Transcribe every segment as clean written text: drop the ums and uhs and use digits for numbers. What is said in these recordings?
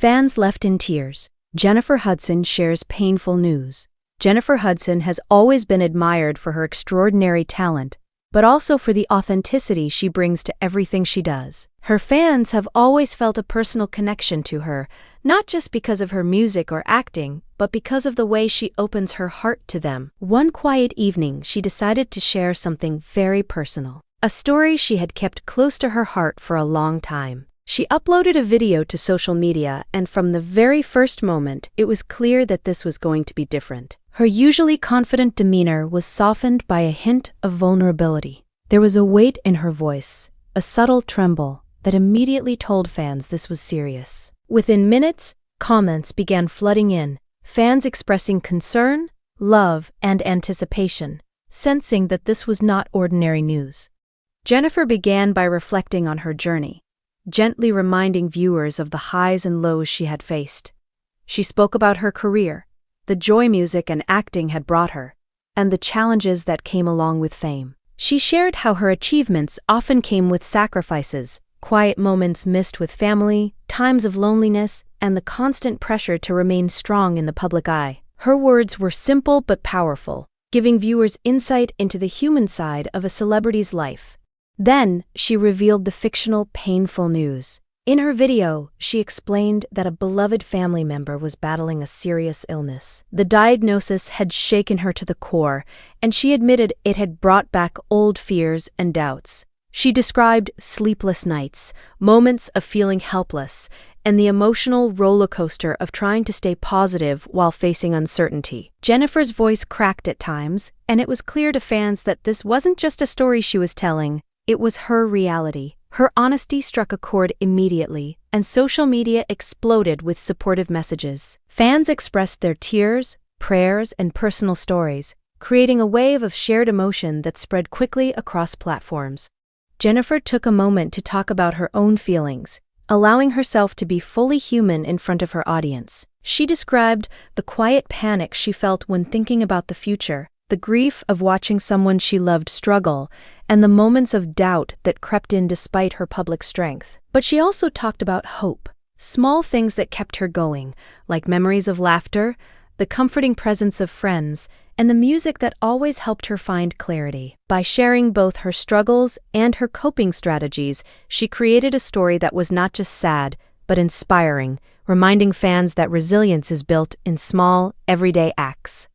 Fans left in tears. Jennifer Hudson shares painful news. Jennifer Hudson has always been admired for her extraordinary talent, but also for the authenticity she brings to everything she does. Her fans have always felt a personal connection to her, not just because of her music or acting, but because of the way she opens her heart to them. One quiet evening, she decided to share something very personal, a story she had kept close to her heart for a long time. She uploaded a video to social media, and from the very first moment, it was clear that this was going to be different. Her usually confident demeanor was softened by a hint of vulnerability. There was a weight in her voice, a subtle tremble, that immediately told fans this was serious. Within minutes, comments began flooding in, fans expressing concern, love, and anticipation, sensing that this was not ordinary news. Jennifer began by reflecting on her journey, gently reminding viewers of the highs and lows she had faced. She spoke about her career, the joy music and acting had brought her, and the challenges that came along with fame. She shared how her achievements often came with sacrifices, quiet moments missed with family, times of loneliness, and the constant pressure to remain strong in the public eye. Her words were simple but powerful, giving viewers insight into the human side of a celebrity's life. Then, she revealed the fictional, painful news. In her video, she explained that a beloved family member was battling a serious illness. The diagnosis had shaken her to the core, and she admitted it had brought back old fears and doubts. She described sleepless nights, moments of feeling helpless, and the emotional roller coaster of trying to stay positive while facing uncertainty. Jennifer's voice cracked at times, and it was clear to fans that this wasn't just a story she was telling, it was her reality. Her honesty struck a chord immediately, and social media exploded with supportive messages. Fans expressed their tears, prayers, and personal stories, creating a wave of shared emotion that spread quickly across platforms. Jennifer took a moment to talk about her own feelings, allowing herself to be fully human in front of her audience. She described the quiet panic she felt when thinking about the future, the grief of watching someone she loved struggle, and the moments of doubt that crept in despite her public strength. But she also talked about hope, small things that kept her going, like memories of laughter, the comforting presence of friends, and the music that always helped her find clarity. By sharing both her struggles and her coping strategies, she created a story that was not just sad, but inspiring, reminding fans that resilience is built in small, everyday acts.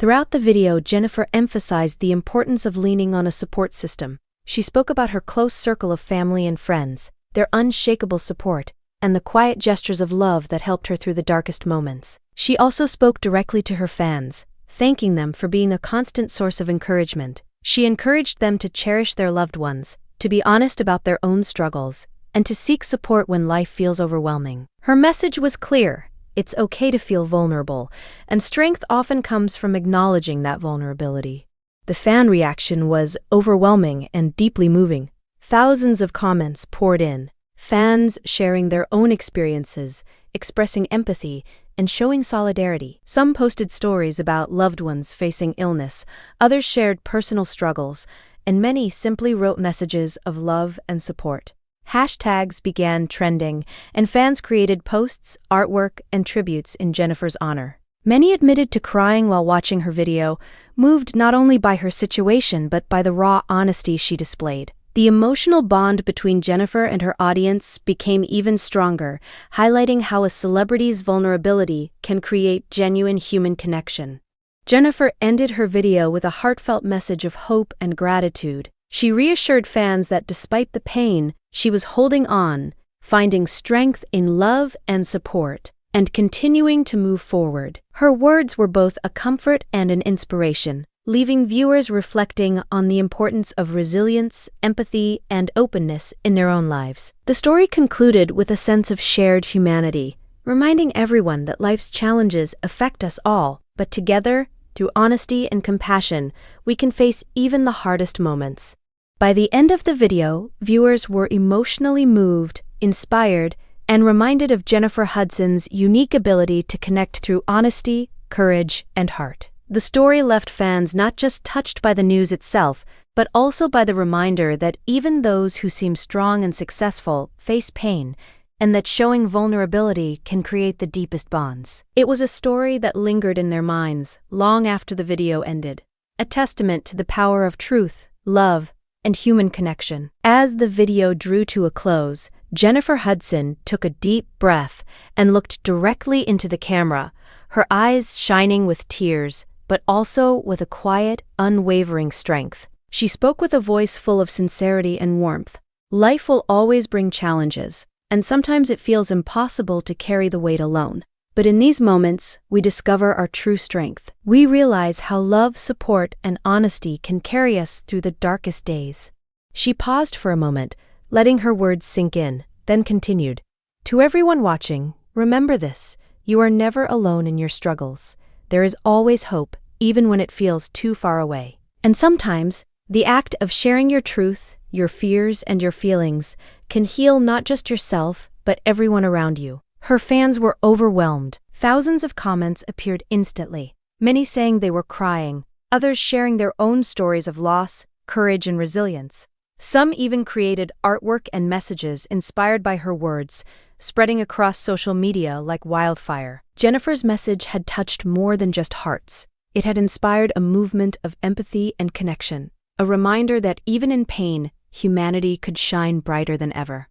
Throughout the video, Jennifer emphasized the importance of leaning on a support system. She spoke about her close circle of family and friends, their unshakable support, and the quiet gestures of love that helped her through the darkest moments. She also spoke directly to her fans, thanking them for being a constant source of encouragement. She encouraged them to cherish their loved ones, to be honest about their own struggles, and to seek support when life feels overwhelming. Her message was clear. It's okay to feel vulnerable, and strength often comes from acknowledging that vulnerability. The fan reaction was overwhelming and deeply moving. Thousands of comments poured in, fans sharing their own experiences, expressing empathy, and showing solidarity. Some posted stories about loved ones facing illness, others shared personal struggles, and many simply wrote messages of love and support. Hashtags began trending, and fans created posts, artwork, and tributes in Jennifer's honor. Many admitted to crying while watching her video, moved not only by her situation but by the raw honesty she displayed. The emotional bond between Jennifer and her audience became even stronger, highlighting how a celebrity's vulnerability can create genuine human connection. Jennifer ended her video with a heartfelt message of hope and gratitude. She reassured fans that despite the pain, she was holding on, finding strength in love and support, and continuing to move forward. Her words were both a comfort and an inspiration, leaving viewers reflecting on the importance of resilience, empathy, and openness in their own lives. The story concluded with a sense of shared humanity, reminding everyone that life's challenges affect us all, but together, through honesty and compassion, we can face even the hardest moments. By the end of the video, viewers were emotionally moved, inspired, and reminded of Jennifer Hudson's unique ability to connect through honesty, courage, and heart. The story left fans not just touched by the news itself, but also by the reminder that even those who seem strong and successful face pain, and that showing vulnerability can create the deepest bonds. It was a story that lingered in their minds long after the video ended, a testament to the power of truth, love, and human connection. As the video drew to a close, Jennifer Hudson took a deep breath and looked directly into the camera, her eyes shining with tears, but also with a quiet, unwavering strength. She spoke with a voice full of sincerity and warmth. Life will always bring challenges, and sometimes it feels impossible to carry the weight alone. But in these moments, we discover our true strength. We realize how love, support, and honesty can carry us through the darkest days. She paused for a moment, letting her words sink in, then continued. To everyone watching, remember this: you are never alone in your struggles. There is always hope, even when it feels too far away. And sometimes, the act of sharing your truth, your fears, and your feelings can heal not just yourself, but everyone around you. Her fans were overwhelmed. Thousands of comments appeared instantly, many saying they were crying, others sharing their own stories of loss, courage, and resilience. Some even created artwork and messages inspired by her words, spreading across social media like wildfire. Jennifer's message had touched more than just hearts. It had inspired a movement of empathy and connection, a reminder that even in pain, humanity could shine brighter than ever.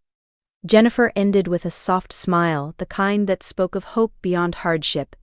Jennifer ended with a soft smile, the kind that spoke of hope beyond hardship.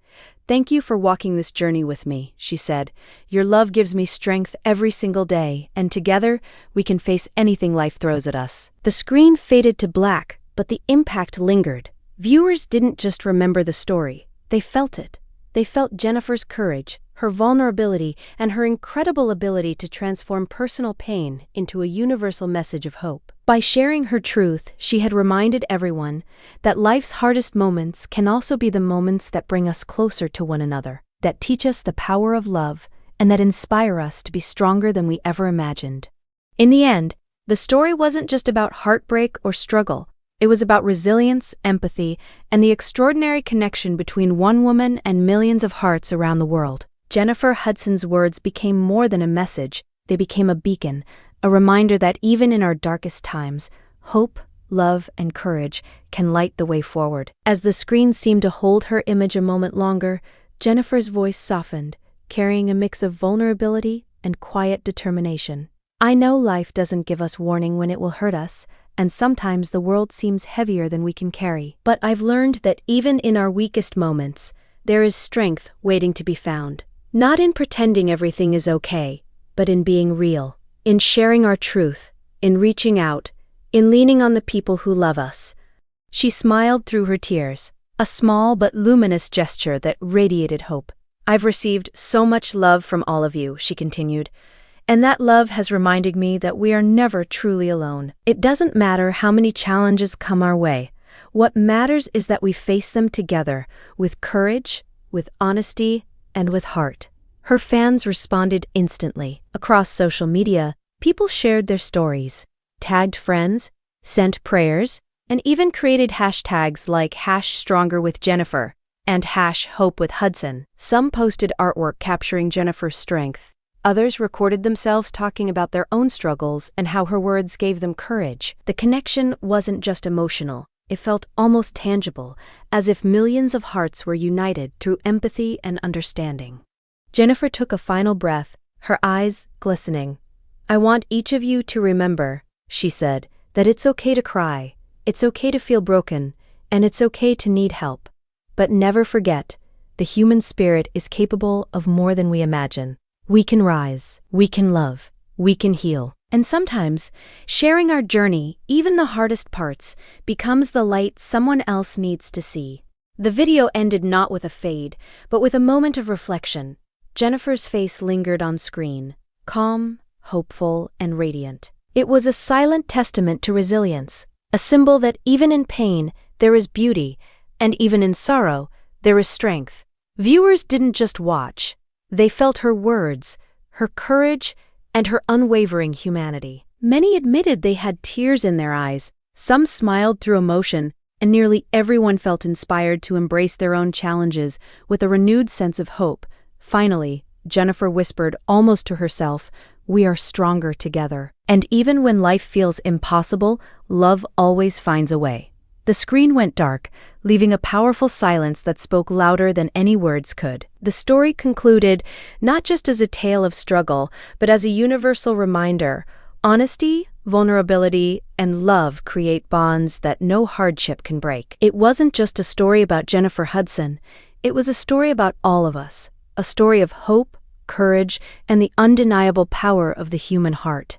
Thank you for walking this journey with me, she said. Your love gives me strength every single day, and together, we can face anything life throws at us. The screen faded to black, but the impact lingered. Viewers didn't just remember the story, they felt it. They felt Jennifer's courage, her vulnerability, and her incredible ability to transform personal pain into a universal message of hope. By sharing her truth, she had reminded everyone that life's hardest moments can also be the moments that bring us closer to one another, that teach us the power of love, and that inspire us to be stronger than we ever imagined. In the end, the story wasn't just about heartbreak or struggle. It was about resilience, empathy, and the extraordinary connection between one woman and millions of hearts around the world. Jennifer Hudson's words became more than a message, they became a beacon, a reminder that even in our darkest times, hope, love, and courage can light the way forward. As the screen seemed to hold her image a moment longer, Jennifer's voice softened, carrying a mix of vulnerability and quiet determination. I know life doesn't give us warning when it will hurt us, and sometimes the world seems heavier than we can carry. But I've learned that even in our weakest moments, there is strength waiting to be found. Not in pretending everything is okay, but in being real, in sharing our truth, in reaching out, in leaning on the people who love us. She smiled through her tears, a small but luminous gesture that radiated hope. I've received so much love from all of you, she continued, and that love has reminded me that we are never truly alone. It doesn't matter how many challenges come our way. What matters is that we face them together, with courage, with honesty, and with heart. Her fans responded instantly. Across social media, people shared their stories, tagged friends, sent prayers, and even created hashtags like #StrongerWithJennifer and #HopeWithHudson. Some posted artwork capturing Jennifer's strength. Others recorded themselves talking about their own struggles and how her words gave them courage. The connection wasn't just emotional. It felt almost tangible, as if millions of hearts were united through empathy and understanding. Jennifer took a final breath, her eyes glistening. I want each of you to remember, she said, that it's okay to cry, it's okay to feel broken, and it's okay to need help. But never forget, the human spirit is capable of more than we imagine. We can rise, we can love, we can heal. And sometimes, sharing our journey, even the hardest parts, becomes the light someone else needs to see. The video ended not with a fade, but with a moment of reflection. Jennifer's face lingered on screen, calm, hopeful, and radiant. It was a silent testament to resilience, a symbol that even in pain, there is beauty, and even in sorrow, there is strength. Viewers didn't just watch. They felt her words, her courage, and her unwavering humanity. Many admitted they had tears in their eyes, some smiled through emotion, and nearly everyone felt inspired to embrace their own challenges with a renewed sense of hope. Finally, Jennifer whispered almost to herself, "We are stronger together." And even when life feels impossible, love always finds a way. The screen went dark, leaving a powerful silence that spoke louder than any words could. The story concluded not just as a tale of struggle, but as a universal reminder: honesty, vulnerability, and love create bonds that no hardship can break. It wasn't just a story about Jennifer Hudson, it was a story about all of us, a story of hope, courage, and the undeniable power of the human heart.